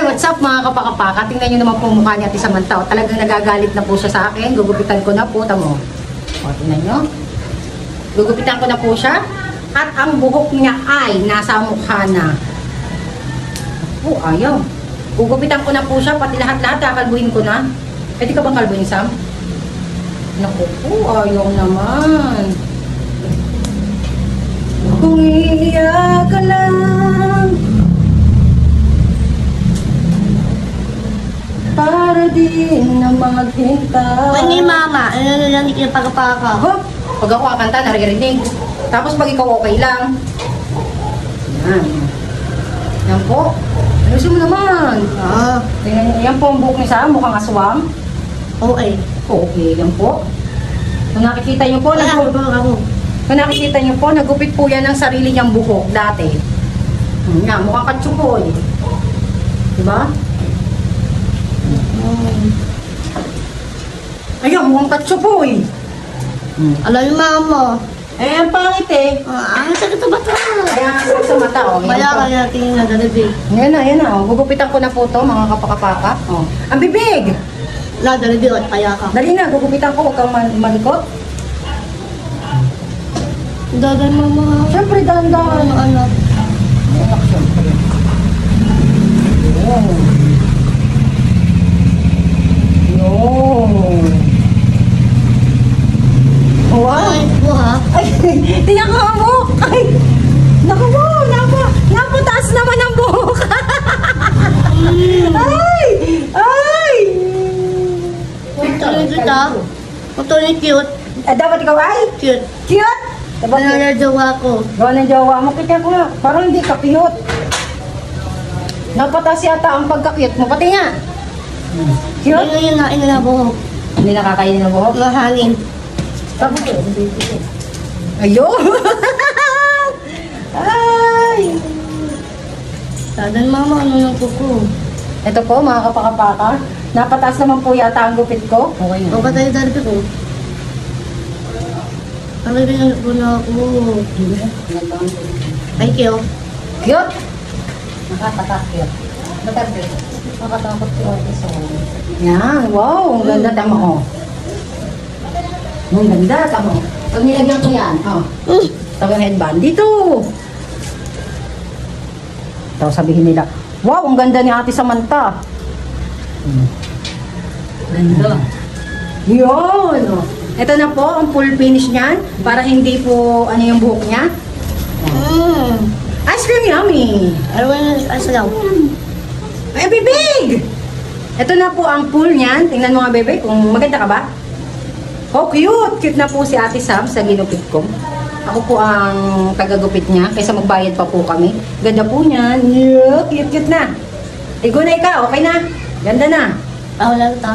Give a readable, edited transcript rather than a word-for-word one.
what's up mga kapakapaka? Tingnan nyo naman po mukha niya Ate Samantha. Talagang nagagalit na po siya sa akin. Gugupitan ko na po. Tamo. O, tingnan nyo. Gugupitan ko na po siya. At ang buhok niya ay nasa mukha na. Oh, ayaw. Gugupitan ko na po siya. Pati lahat-lahat kakalbuhin ko na. Pwede ka bang kalbuhin, Sam? Naku po, ayaw naman. Kung iiyak ka lang para din na maghintay. Pwede mama, ano na lang yung pagkapaka? Hop! Pag ako kakanta, naririnig. Tapos pag ikaw okay lang. Yan. Yan po. Ayusin mo naman. Tingnan niyo. Yan po ang buhok ni Sam. Mukhang aswang. Okay. Okay. Yan po. Kung nakikita niyo po, kung nakikita niyo po, nagupit po yan ng sarili niyang buhok dati. Yan. Mukhang katsukoy. Diba? Ayun, mukhang katsukoy. Alam niyo mama. Eh, ang pangit eh. Ang sakit na ba ito? Kaya nga sa mata, oh. Kaya kaya tingin na dalabi. Yan na, oh. Gugupitan ko na po to, mga kapakapaka. Oh. Ang bibig! Na dalabi o kaya ka. Dali na, gugupitan ko, huwag kang malikot. Dadan mama. Siyempre, dahan-dahan. Anak. Anak, siyempre. Yun. Yun. Wow! Ay, po ha? Ay, tiyak ka mo! Ay! Naku mo! Napataas naman ang buhok! Ay! Ay! Tuloy kita. Tuloy cute. Dapat ikaw ay? Cute. Cute? Dapat Ano na jowa ko? gawa ng jowa mo. Kaya ko nga, parang hindi ka cute. Napataas yata ang pagka-cute mo. Pati nga. Cute? Ano yun na inalabuhok? Hindi nakakainin ng buhok. Mahangin. Tapos ayun! Ay! Dadan mama, ano ng kuko? Ito po mga kapakapaka. Napataas naman po yata ang gupit ko. Okay O ba tayo dalabi ko? Ano rin ang po na ako? Ay, kiyo. Cute! Nakakatakot. Matabit. Nakakatakot si Ate Sam. Yan, wow! Ang ganda, tama ko. Ang ganda, tama ko. Pag nilagyan ko yan, tawag headband. Dito! Tapos sabihin nila, wow! Ang ganda ni Ate Samantha. Ganda. Yun! Ito na po, ang full finish niyan. Para hindi po, ano yung buhok niya. Ice cream yummy! Ano ang salaw? Ay, bibig! Ito na po ang pool niyan. Tingnan mo nga, bebe, kung maganda ka ba? Oh, cute! Cute na po si Ate Sam sa ginupit ko. Ako po ang tagagupit niya, kaysa magbayad pa po kami. Ganda po niyan. Yeah, cute na. Igo na ikaw, okay na? Ganda na. Ako lang ito.